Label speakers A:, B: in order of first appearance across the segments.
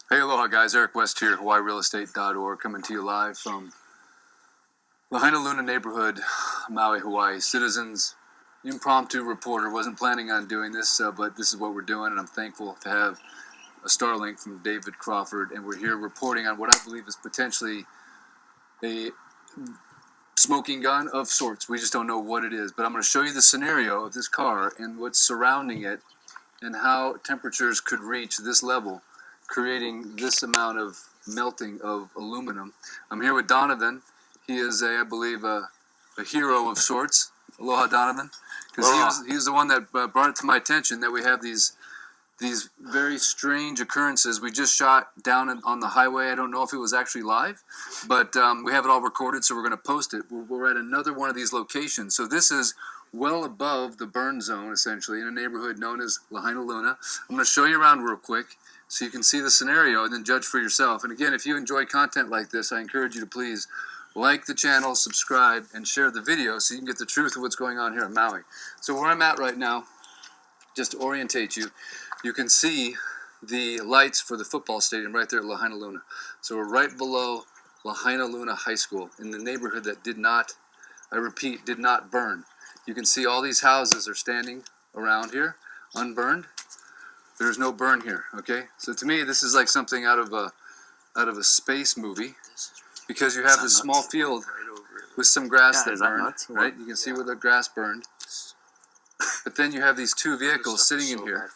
A: Hey, aloha guys, Eric West here, HawaiiRealEstate.org, coming to you live from Lahaina Luna neighborhood, Maui, Hawaii. Citizens, impromptu reporter, wasn't planning on doing this, but this is what we're doing, and I'm thankful to have a Starlink from David Crawford, and we're here reporting on what I believe is potentially a smoking gun of sorts. We just don't know what it is, but I'm going to show you the scenario of this car and what's surrounding it and how temperatures could reach this level, creating this amount of melting of aluminum. I'm here with Donovan. He is, I believe, a hero of sorts. Aloha, Donovan. Because he was the one that brought it to my attention that we have these very strange occurrences. We just shot down on the highway. I don't know if it was actually live, but we have it all recorded, so we're going to post it. We're at another one of these locations. So this is well above the burn zone, essentially, in a neighborhood known as Lahaina Luna. I'm going to show you around real quick so you can see the scenario and then judge for yourself. And again, if you enjoy content like this, I encourage you to please like the channel, subscribe, and share the video so you can get the truth of what's going on here in Maui. So where I'm at right now, just to orientate you, you can see the lights for the football stadium right there at Lahaina Luna. So we're right below Lahaina Luna High School in the neighborhood that did not, I repeat, did not burn. You can see all these houses are standing around here, unburned. There's no burn here, okay? So to me, this is like something out of a space movie, because you have this small field with some grass that burned, right? You can see where the grass burned. But then you have these two vehicles sitting in here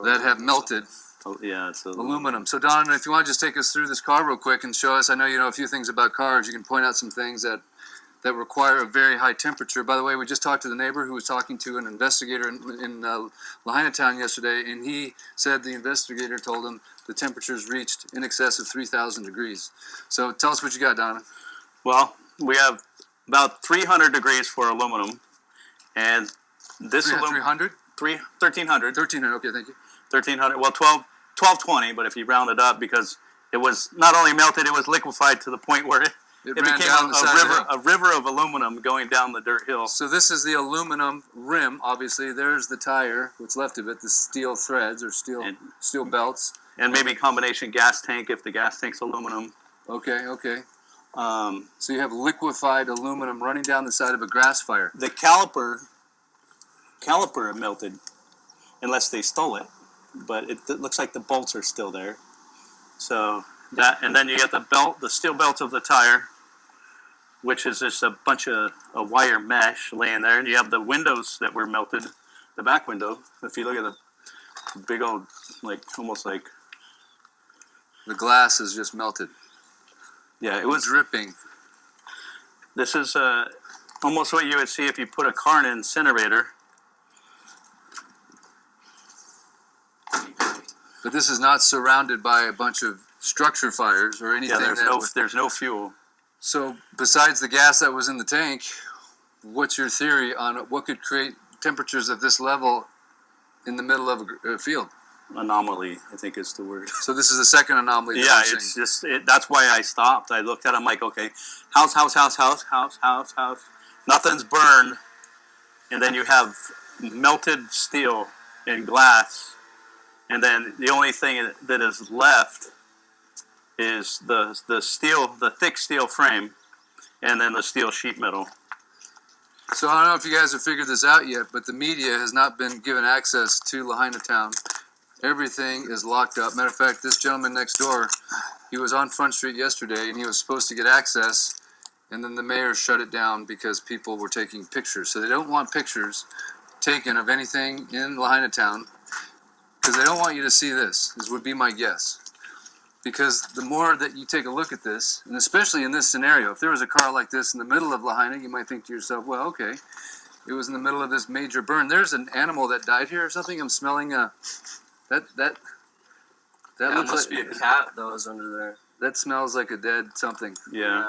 A: that have melted aluminum. So Don, if you want to just take us through this car real quick and show us, I know you know a few things about cars, you can point out some things that require a very high temperature. By the way, we just talked to the neighbor who was talking to an investigator in Lahaina Town yesterday, and he said the investigator told him the temperatures reached in excess of 3,000 degrees. So tell us what you got, Donna.
B: Well, we have about 300 degrees for aluminum, and this
A: 300?
B: 1,300.
A: 1,300, okay, thank you.
B: 1,300, well, 1220, but if you round it up, because it was not only melted, it was liquefied to the point where it became a river of aluminum going down the dirt hill.
A: So this is the aluminum rim, obviously. There's the tire, what's left of it, the steel threads or steel belts.
B: And maybe combination gas tank if the gas tank's aluminum.
A: Okay, okay. So you have liquefied aluminum running down the side of a grass fire.
B: The caliper melted, unless they stole it. But it looks like the bolts are still there. So that, and then you get the steel belts of the tire, which is just a bunch of a wire mesh laying there, and you have the windows that were melted, the back window. If you look at the big old, like almost like
A: the glass is just melted.
B: Yeah, it was
A: dripping.
B: This is almost what you would see if you put a car in an incinerator.
A: But this is not surrounded by a bunch of structure fires or anything.
B: Yeah, there's no fuel.
A: So besides the gas that was in the tank, what's your theory on what could create temperatures of this level in the middle of a field?
B: Anomaly, I think is the word.
A: So this is the second anomaly.
B: Yeah, it's just that's why I stopped. I looked at it, I'm like, okay, house. Nothing's burned. And then you have melted steel and glass. And then the only thing that is left is the steel, the thick steel frame, and then the steel sheet metal.
A: So I don't know if you guys have figured this out yet, but the media has not been given access to Lahaina Town. Everything is locked up. Matter of fact, this gentleman next door, he was on Front Street yesterday, and he was supposed to get access, and then the mayor shut it down because people were taking pictures. So they don't want pictures taken of anything in Lahaina Town, because they don't want you to see this would be my guess. Because the more that you take a look at this, and especially in this scenario, if there was a car like this in the middle of Lahaina, you might think to yourself, well, okay, it was in the middle of this major burn. There's an animal that died here or something. I'm smelling that looks
C: must
A: like
C: be a cat that was under there.
A: That smells like a dead something.
B: Yeah.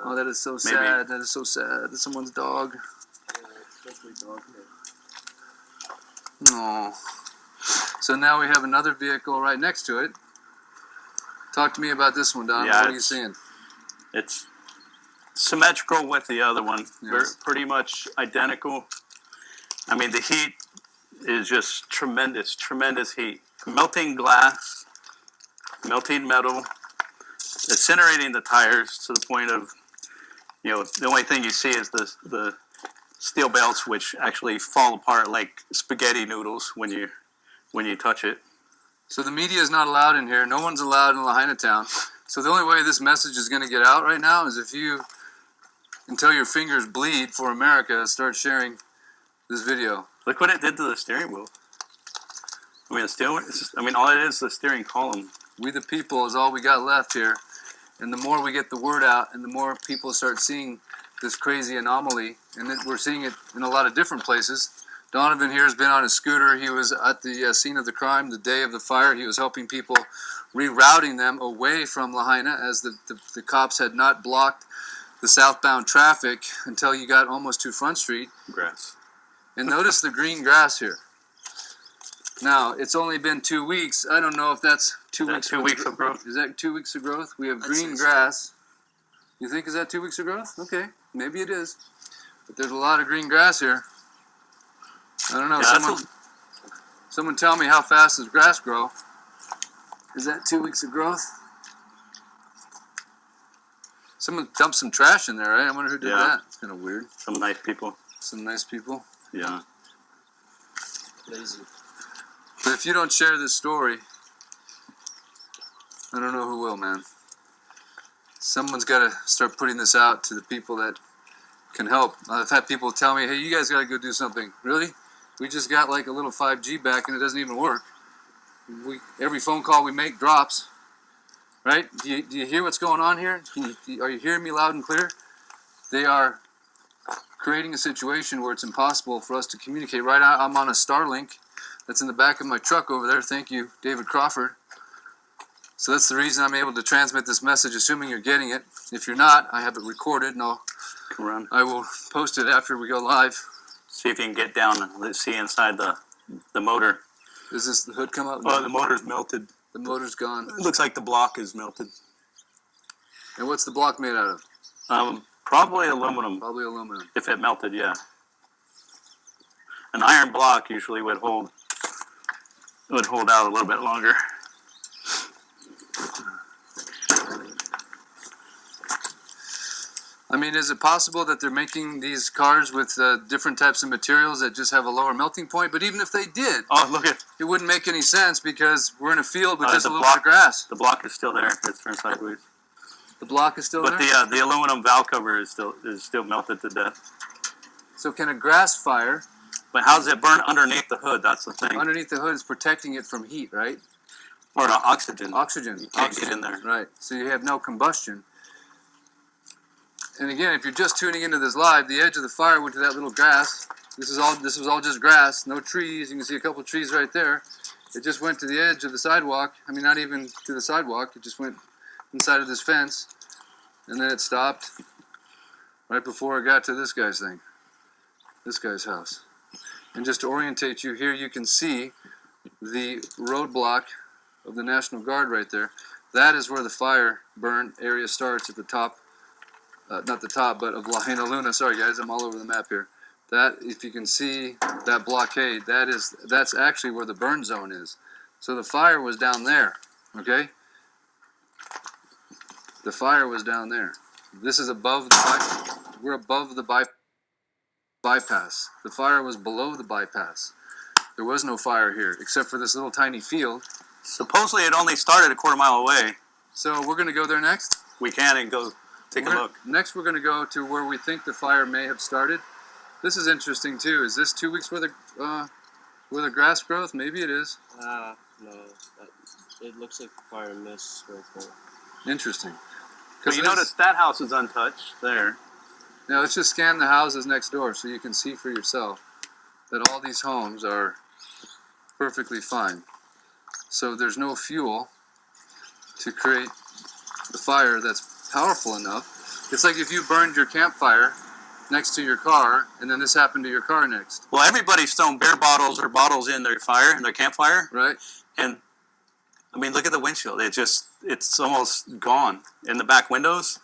A: Oh, that is so sad. That is so sad. That's someone's dog.
C: Yeah, it's definitely dog hair.
A: Oh. So now we have another vehicle right next to it. Talk to me about this one, Don.
B: Yeah,
A: what are you seeing?
B: It's symmetrical with the other one.
A: Yes.
B: They're pretty much identical. I mean, the heat is just tremendous heat. Melting glass melting metal, incinerating the tires to the point of, the only thing you see is the steel belts, which actually fall apart like spaghetti noodles when you touch it.
A: So the media is not allowed in here. No one's allowed in Lahaina town. So the only way this message is going to get out right now is if you, until your fingers bleed for America, start sharing this video.
B: Look what it did to the steering wheel. All it is the steering column.
A: We the people is all we got left here. And the more we get the word out and the more people start seeing this crazy anomaly, and we're seeing it in a lot of different places. Donovan here has been on a scooter. He was at the scene of the crime the day of the fire. He was helping people, rerouting them away from Lahaina as the cops had not blocked the southbound traffic until you got almost to Front Street.
B: Grass.
A: And notice the green grass here. Now, it's only been 2 weeks. I don't know if that's 2 weeks.
B: 2 weeks of growth?
A: Is that 2 weeks of growth? We have
C: I'd
A: green
C: say so.
A: grass. You think is that 2 weeks of growth? Okay, maybe it is. But there's a lot of green grass here. I don't know.
B: Yeah,
A: Someone tell me how fast does grass grow? Is that 2 weeks of growth? Someone dumped some trash in there, right? I wonder who did that. It's kind of weird.
B: Some nice people.
A: Some nice people.
B: Yeah.
C: Lazy.
A: But if you don't share this story, I don't know who will, man. Someone's got to start putting this out to the people that can help. I've had people tell me, hey, you guys got to go do something. Really? We just got like a little 5G back and it doesn't even work. Every phone call we make drops. Right? Do you hear what's going on here? Are you hearing me loud and clear? They are creating a situation where it's impossible for us to communicate. Right now, I'm on a Starlink that's in the back of my truck over there. Thank you, David Crawford. So that's the reason I'm able to transmit this message, assuming you're getting it. If you're not, I have it recorded, and I will post it after we go live.
B: See if you can get down and let's see inside the motor.
A: Does this the hood come up?
B: Oh, the motor's melted.
A: The motor's gone.
B: It looks like the block is melted.
A: And what's the block made out of?
B: Probably aluminum.
A: Probably aluminum.
B: If it melted, yeah. An iron block usually would hold out a little bit longer.
A: I mean, is it possible that they're making these cars with different types of materials that just have a lower melting point? But even if they did, it wouldn't make any sense because we're in a field with just a little bit of grass.
B: The block is still there. It's turned sideways.
A: The block is still there?
B: But the aluminum valve cover is still melted to death.
A: So can a grass fire...
B: But how does it burn underneath the hood? That's the thing.
A: Underneath the hood is protecting it from heat, right?
B: Or the oxygen.
A: Oxygen.
B: You can't get in there.
A: Right. So you have no combustion. And again, if you're just tuning into this live, the edge of the fire went to that little grass. This was all just grass, no trees. You can see a couple trees right there. It just went to the edge of the sidewalk. I mean, not even to the sidewalk. It just went inside of this fence. And then it stopped right before it got to this guy's thing. This guy's house. And just to orientate you, here you can see the roadblock of the National Guard right there. That is where the fire burn area starts at the top, not the top, but of Lahaina Luna. Sorry guys, I'm all over the map here. That, if you can see that blockade, that's actually where the burn zone is. So the fire was down there, okay? The fire was down there. This is above we're above the bypass. The fire was below the bypass. There was no fire here, except for this little tiny field.
B: Supposedly it only started a quarter mile away.
A: So we're going to go there next?
B: We can and go take a look.
A: Next we're going to go to where we think the fire may have started. This is interesting too. Is this 2 weeks worth of grass growth? Maybe it is.
C: No. It looks like the fire mist right there.
A: Interesting.
B: But you notice that house is untouched there.
A: Now let's just scan the houses next door so you can see for yourself that all these homes are perfectly fine. So there's no fuel to create the fire that's powerful enough. It's like if you burned your campfire next to your car and then this happened to your car next.
B: Well, everybody's thrown beer bottles or bottles in their campfire.
A: Right.
B: And I mean, look at the windshield. It's almost gone in the back windows.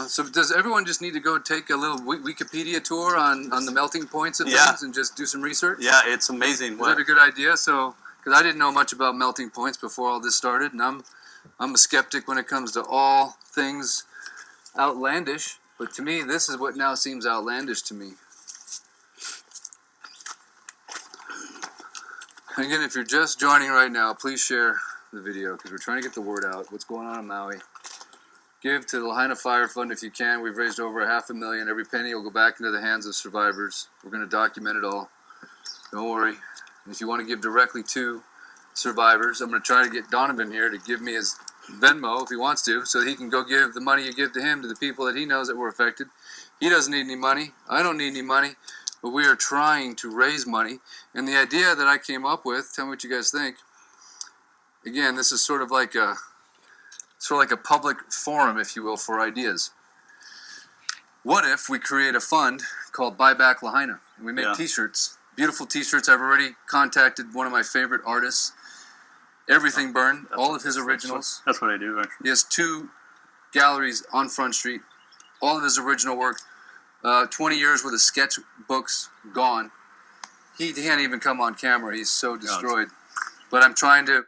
A: So does everyone just need to go take a little Wikipedia tour on the melting points of things and just do some research?
B: Yeah, it's amazing.
A: Is that a good idea? So, because I didn't know much about melting points before all this started, and I'm I'm a skeptic when it comes to all things outlandish, but to me, this is what now seems outlandish to me. Again, if you're just joining right now, please share the video because we're trying to get the word out. What's going on in Maui? Give to the Lahaina Fire Fund if you can. We've raised over $500,000. Every penny will go back into the hands of survivors. We're going to document it all. Don't worry. If you want to give directly to survivors, I'm going to try to get Donovan here to give me his Venmo if he wants to, so that he can go give the money you give to him to the people that he knows that were affected. He doesn't need any money. I don't need any money. But we are trying to raise money. And the idea that I came up with, tell me what you guys think. Again, this is sort of like a public forum, if you will, for ideas. What if we create a fund called Buy Back Lahaina? And we make t-shirts, beautiful t-shirts. I've already contacted one of my favorite artists, Everything Burn, all of his originals.
B: That's what I do, actually.
A: He has 2 galleries on Front Street, all of his original work. 20 years worth of sketchbooks gone. He can't even come on camera. He's so destroyed. But I'm trying to